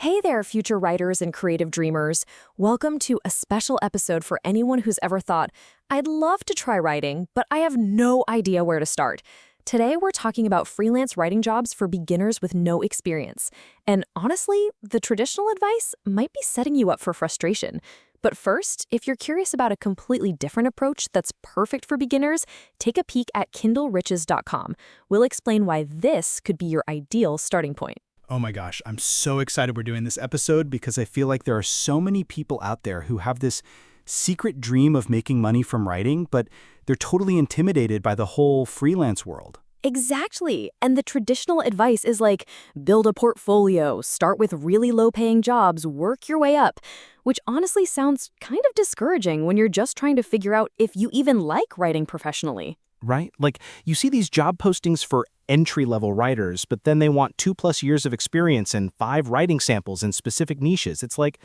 Hey there, future writers and creative dreamers. Welcome to a special episode for anyone who's ever thought, I'd love to try writing, but I have no idea where to start. Today, we're talking about freelance writing jobs for beginners with no experience. And honestly, the traditional advice might be setting you up for frustration. But first, if you're curious about a completely different approach that's perfect for beginners, take a peek at kindleriches.com. We'll explain why this could be your ideal starting point. Oh my gosh, I'm so excited we're doing this episode because I feel like there are so many people out there who have this secret dream of making money from writing, but they're totally intimidated by the whole freelance world. Exactly. And the traditional advice is like, build a portfolio, start with really low-paying jobs, work your way up, which honestly sounds kind of discouraging when you're just trying to figure out if you even like writing professionally. Right? Like, you see these job postings for entry-level writers, but then they want 2+ years of experience and 5 writing samples in specific niches. It's like,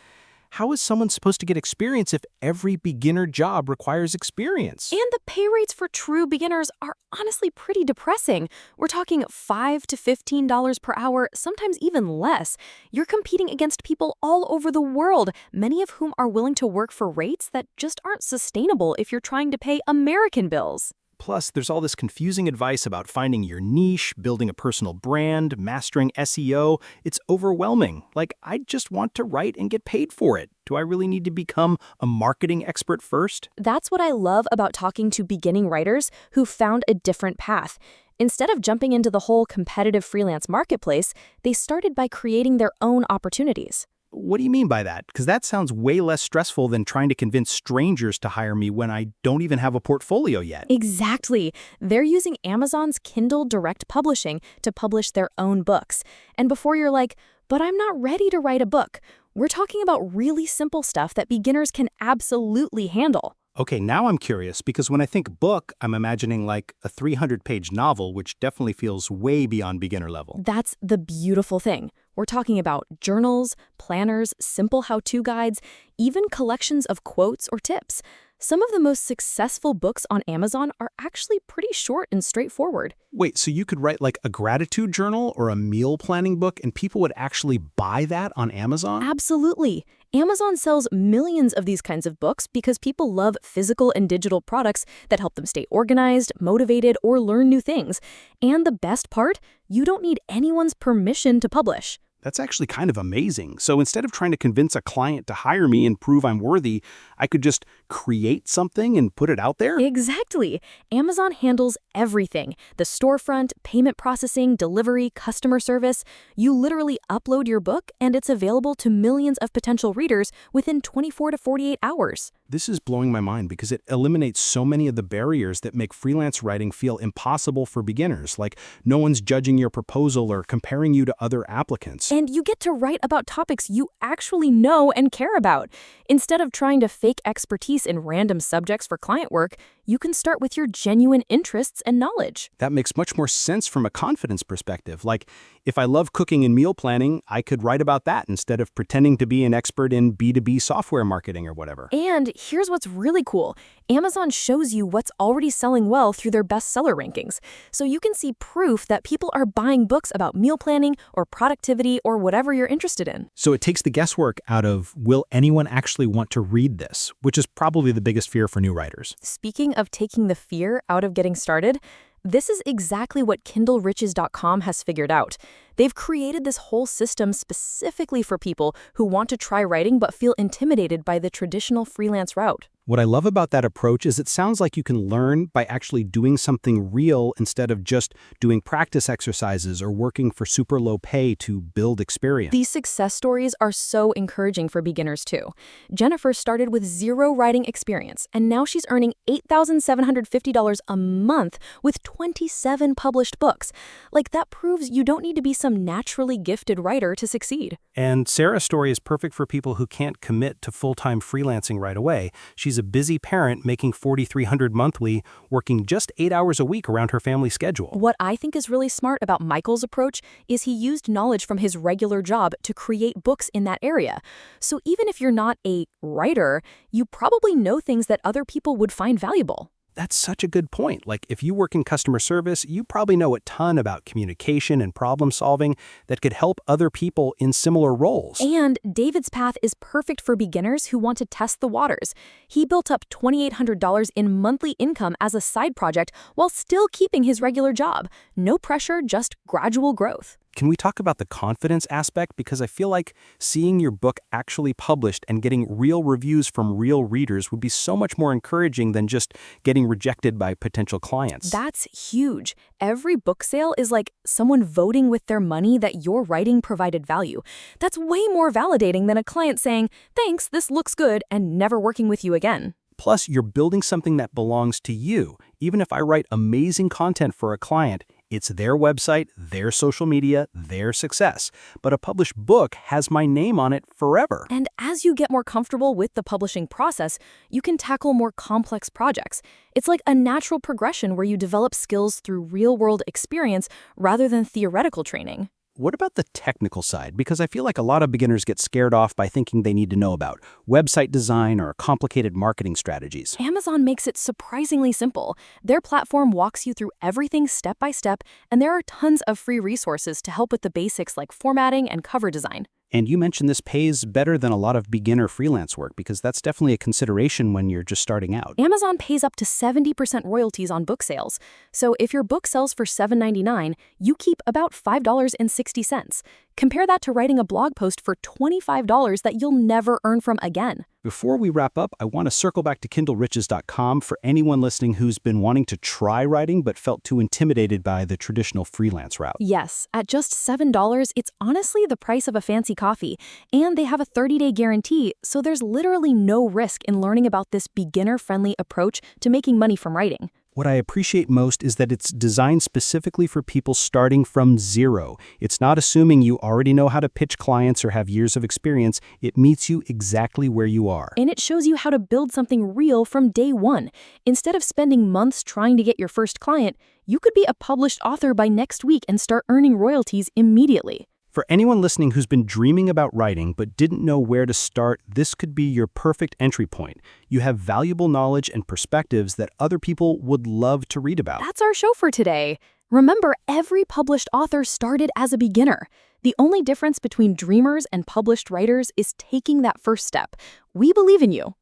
how is someone supposed to get experience if every beginner job requires experience? And the pay rates for true beginners are honestly pretty depressing. We're talking $5 to $15 per hour, sometimes even less. You're competing against people all over the world, many of whom are willing to work for rates that just aren't sustainable if you're trying to pay American bills. Plus, there's all this confusing advice about finding your niche, building a personal brand, mastering SEO. It's overwhelming. Like, I just want to write and get paid for it. Do I really need to become a marketing expert first? That's what I love about talking to beginning writers who found a different path. Instead of jumping into the whole competitive freelance marketplace, they started by creating their own opportunities. What do you mean by that? Because that sounds way less stressful than trying to convince strangers to hire me when I don't even have a portfolio yet. Exactly. They're using Amazon's Kindle Direct Publishing to publish their own books. And before you're like, but I'm not ready to write a book, we're talking about really simple stuff that beginners can absolutely handle. Okay, now I'm curious, because when I think book, I'm imagining like a 300-page novel, which definitely feels way beyond beginner level. That's the beautiful thing. We're talking about journals, planners, simple how-to guides, even collections of quotes or tips. Some of the most successful books on Amazon are actually pretty short and straightforward. Wait, so you could write like a gratitude journal or a meal planning book and people would actually buy that on Amazon? Absolutely. Amazon sells millions of these kinds of books because people love physical and digital products that help them stay organized, motivated, or learn new things. And the best part, you don't need anyone's permission to publish. That's actually kind of amazing. So instead of trying to convince a client to hire me and prove I'm worthy, I could just create something and put it out there? Exactly. Amazon handles everything. The storefront, payment processing, delivery, customer service. You literally upload your book and it's available to millions of potential readers within 24 to 48 hours. This is blowing my mind because it eliminates so many of the barriers that make freelance writing feel impossible for beginners, like no one's judging your proposal or comparing you to other applicants. And you get to write about topics you actually know and care about. Instead of trying to fake expertise in random subjects for client work, you can start with your genuine interests and knowledge. That makes much more sense from a confidence perspective. Like, if I love cooking and meal planning, I could write about that instead of pretending to be an expert in B2B software marketing or whatever. And here's what's really cool. Amazon shows you what's already selling well through their bestseller rankings. So you can see proof that people are buying books about meal planning or productivity or whatever you're interested in. So it takes the guesswork out of, will anyone actually want to read this? Which is probably the biggest fear for new writers. Speaking of taking the fear out of getting started, this is exactly what kindleriches.com has figured out. They've created this whole system specifically for people who want to try writing but feel intimidated by the traditional freelance route. What I love about that approach is it sounds like you can learn by actually doing something real instead of just doing practice exercises or working for super low pay to build experience. These success stories are so encouraging for beginners too. Jennifer started with 0 writing experience, and now she's earning $8,750 a month with 27 published books. Like, that proves you don't need to be some naturally gifted writer to succeed. And Sarah's story is perfect for people who can't commit to full-time freelancing right away. She's a busy parent making $4,300 monthly, working just 8 hours a week around her family schedule. What I think is really smart about Michael's approach is he used knowledge from his regular job to create books in that area. So even if you're not a writer, you probably know things that other people would find valuable. That's such a good point. Like, if you work in customer service, you probably know a ton about communication and problem solving that could help other people in similar roles. And David's path is perfect for beginners who want to test the waters. He built up $2,800 in monthly income as a side project while still keeping his regular job. No pressure, just gradual growth. Can we talk about the confidence aspect? Because I feel like seeing your book actually published and getting real reviews from real readers would be so much more encouraging than just getting rejected by potential clients. That's huge. Every book sale is like someone voting with their money that your writing provided value. That's way more validating than a client saying, "Thanks, this looks good," and never working with you again. Plus, you're building something that belongs to you. Even if I write amazing content for a client, it's their website, their social media, their success. But a published book has my name on it forever. And as you get more comfortable with the publishing process, you can tackle more complex projects. It's like a natural progression where you develop skills through real-world experience rather than theoretical training. What about the technical side? Because I feel like a lot of beginners get scared off by thinking they need to know about website design or complicated marketing strategies. Amazon makes it surprisingly simple. Their platform walks you through everything step by step, and there are tons of free resources to help with the basics like formatting and cover design. And you mentioned this pays better than a lot of beginner freelance work, because that's definitely a consideration when you're just starting out. Amazon pays up to 70% royalties on book sales. So if your book sells for $7.99, you keep about $5.60. Compare that to writing a blog post for $25 that you'll never earn from again. Before we wrap up, I want to circle back to KindleRiches.com for anyone listening who's been wanting to try writing but felt too intimidated by the traditional freelance route. Yes, at just $7, it's honestly the price of a fancy coffee. And they have a 30-day guarantee, so there's literally no risk in learning about this beginner-friendly approach to making money from writing. What I appreciate most is that it's designed specifically for people starting from zero. It's not assuming you already know how to pitch clients or have years of experience. It meets you exactly where you are. And it shows you how to build something real from day one. Instead of spending months trying to get your first client, you could be a published author by next week and start earning royalties immediately. For anyone listening who's been dreaming about writing but didn't know where to start, this could be your perfect entry point. You have valuable knowledge and perspectives that other people would love to read about. That's our show for today. Remember, every published author started as a beginner. The only difference between dreamers and published writers is taking that first step. We believe in you.